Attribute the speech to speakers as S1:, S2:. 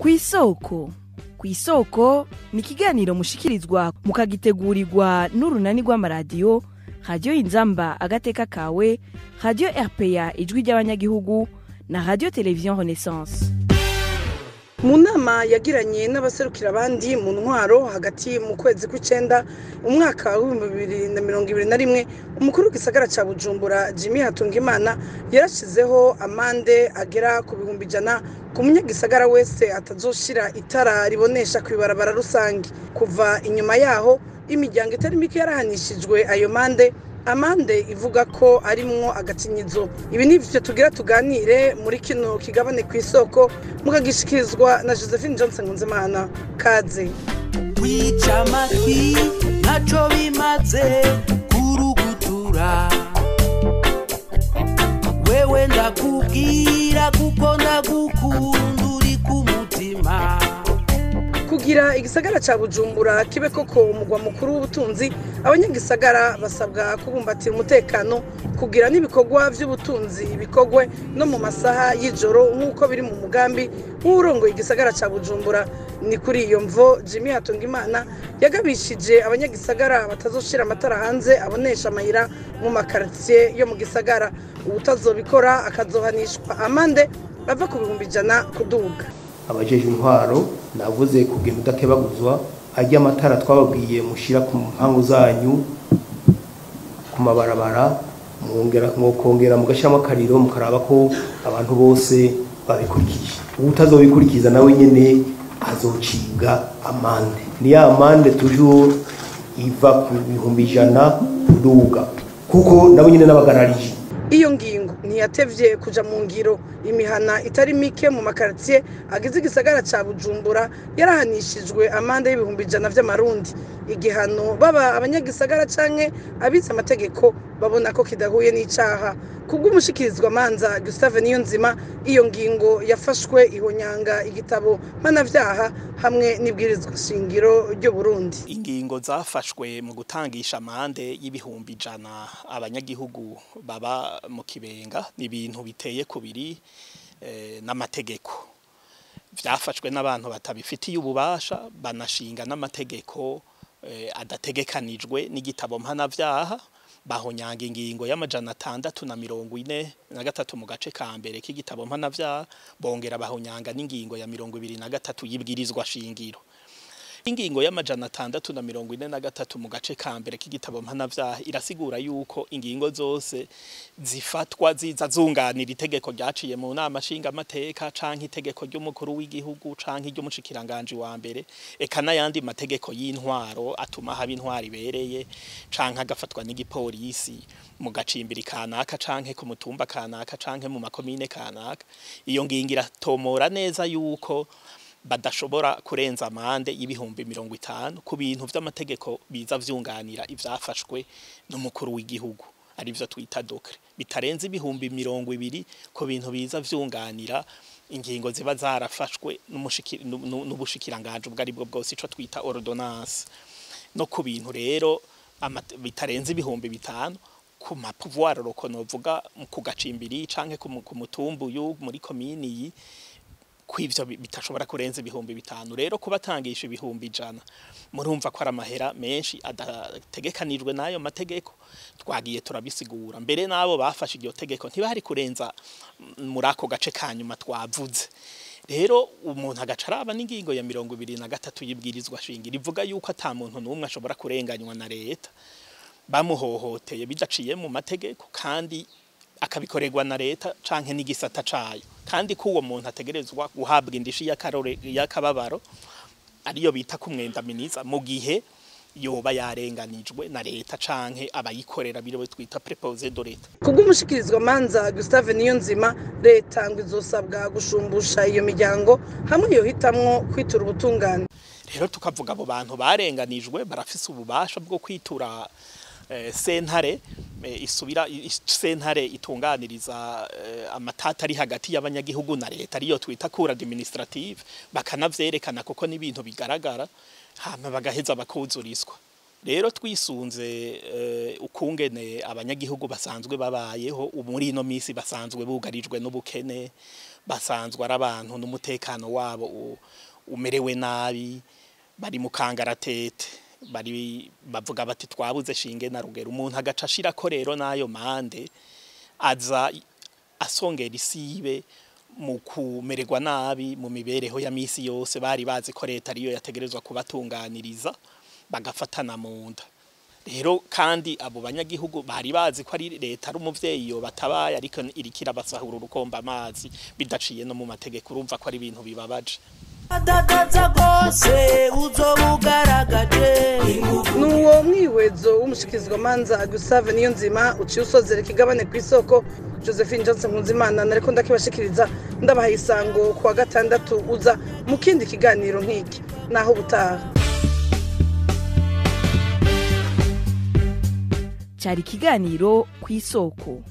S1: Kw'isoko. Kw'isoko ni ikiganiro mushikirizwa mukagitegurirwa n'urunani rw'amaradiyo Radio Inzamba Agateka Kawe, Radio RPA Ijwi ry'Abanyagihugu na Radio Television Renaissance.
S2: Mu nama yagiranye n'abaserukira abandi mu ntwaro hagati mu kwezi kw'icenda umwaka wa 2021, umukuru w'igisagara ca Bujumbura Jimmy Hatungimana yarashizeho amande agera ku 100,000 ku munyagisagara wese atazoshira itara ribonesha kw'ibarabara rusangi. Kuva inyuma yaho imiryango itari mike yarahanishijwe ayo amande ivuga ko arimwo agacinyizo. Ibi nivyo tugira tuganire muri kino kigabane kw'isoko, mukagishikirizwa na Josephine Johnson Nkunzimana. Kaze
S3: kwica amatwi ntaco bimaze kurugutura, wewe ndakubwira kuko ndagukunda uri ku mutima.
S2: Kugira igisagara ca Bujumbura kibe koko umugwa mukuru w'ubutunzi, abanyagisagara basabwa kubumbatira umutekano, kugira n'ibikorwa vy'ubutunzi bikogwe no mu masaha y'ijoro nk'uko biri mu mugambi w'urongoye igisagara ca Bujumbura. Ni kuri iyo mvo Jimmy Hatungimana yagabishije abanyagisagara batazoshira amatara hanze abonesha amayira mu makartier yo mu gisagara. Ubutazobikora akazohanishwa amande ava ku 100,000 kuduga.
S4: Abajeje intwaro navuze kugenda udakebaguzwa, ajya amatara twababwiye mushira ku mpangu zanyu ku mabarabara, mwongera mugashiramo akariro mukaraba ko abantu bose babikurikije. Utazobikurikiza nawe nyene azocibwa amande. Ni ya amande toujours iva ku 100,000 kuduga, kuko nabo nyene n'abagararije.
S2: Iyo ngingo ntiyatevye kuja mu ngiro. Imihana itari mike mu makartier agize igisagara ca Bujumbura yarahanishijwe amande y'100,000 vy'amarundi. Igihano baba abanyagisagara canke abize amategeko babona ko kidahuye n'icaha. Kubw'umushikirizwa manza Gustave Niyonzima, iyo ngingo yafashwe ihonyanga igitabo mpanavyaha hamwe n'ibwirizwa shingiro ryo Burundi.
S5: Ingingo zafashwe mu gutangisha amande y'100,000 abanyagihugu baba mu Kibenga ni ibintu biteye kubiri n'amategeko. Vyafashwe n'abantu batabifitiye ububasha, banashinga n'amategeko adategekanijwe n'igitabo mpanavyaha, bahonyanga ingingo y'643 mu gace ka mbere k'igitabo mpanavyaha, bongera bahonyanga n'ingingo ya 23 y'ibwirizwa shingiro. Ingingo y'643 mu gace ka mbere k'igitabo mpanavyaha irasigura yuko ingingo zose zifatwa ziza zunganira itegeko ryaciye mu nama nshinga amateka canke itegeko ry'umukuru w'igihugu canke ry'umushikiranganje wa mbere, eka n'ayandi mategeko y'intwaro atuma haba intwaro ibereye canke agafatwa n'igipolisi mu gacimbiri kanaka canke ku mutumba kanaka canke mu makomine kanaka. Iyo ngingo iratomora neza yuko badashobora kurenza amande y'50,000 ku bintu vy'amategeko biza vyunganira ivyafashwe n'umukuru w'igihugu, arivyo twita docret. Bitarenze 20,000 ku bintu biza vyunganira ingingo ziba zarafashwe n'ubushikiranganje ubwo aribwo bwose, ico twita ordonnance. No ku bintu rero bitarenze 5,000 ku mapouvoir rokonovuga ku gacimbiri canke ku mutumbu yo muri komini yi, kw'ivyo bitashobora kurenza 5,000. Rero kubatangisha 100,000 murumva ko ari amahera menshi adategekanijwe n'ayo mategeko. Twagiye turabisigura mbere nabo bafashe iryo tegeko ntibari kurenza muri ako gace kanyuma twavuze. Rero umuntu agaca araba n'ingingo ya 23 y'ibwirizwa shingiro ivuga yuko ata muntu n'umwe ashobora kurenganywa na leta bamuhohoteye bidaciye mu mategeko, kandi akabikorerwa na leta canke n'igisata cayo, kandi ko uwo muntu ategerezwa guhabwa indishi y'akababaro ariyo bita kumwenda miniza mu gihe yoba yarenganijwe na leta canke abayikorera biro twita préposé de leta.
S2: Kubw'umushikirizwa manza Gustave Niyonzima, leta ngo izosabwa gushumbusha iyo miryango hamwe yohitamwo kwitura ubutungane.
S5: Rero tukavuga abo bantu barenganijwe barafise ububasha bwo kwitura sentare sentare itunganiriza amatata ari hagati y'abanyagihugu na leta, ariyo twita cour administrative, bakanavyerekana kuko n'ibintu bigaragara hama bagaheza bakuzurizwa. rero twisunze ukungene abanyagihugu basanzwe babayeho muri ino misi basanzwe bugarijwe n'ubukene, basanzwe ari abantu n'umutekano wabo umerewe nabi, bari mu kangaratete, bavuga bati twabuze shinge na rugero. Umuntu agaca ashirako rero n'ayo mande aza asongera isibe mu kumererwa nabi mu mibereho ya misi yose. Bari bazi ko leta ariyo yategerezwa kubatunganiriza bagafatana mu nda. Rero kandi abo banyagihugu bari bazi ko ari leta ari umuvyeyi yo batabaye, ariko irikira basahura urukomba amazi bidaciye no mu mategeko. Urumva ko ari ibintu bibabaje.
S2: Nuwo mwihwezo w'umushikizwa manza Gustave Niyonzima uciye usozera ikigabane ku isoko. Josephine Johnson Nkunzimana nariko ndakibashikiriza, ndabaha isango kuwa gatandatu uza mu kindi kiganiro nk'iki. Naho butaha.
S1: Cari ikiganiro ku isoko.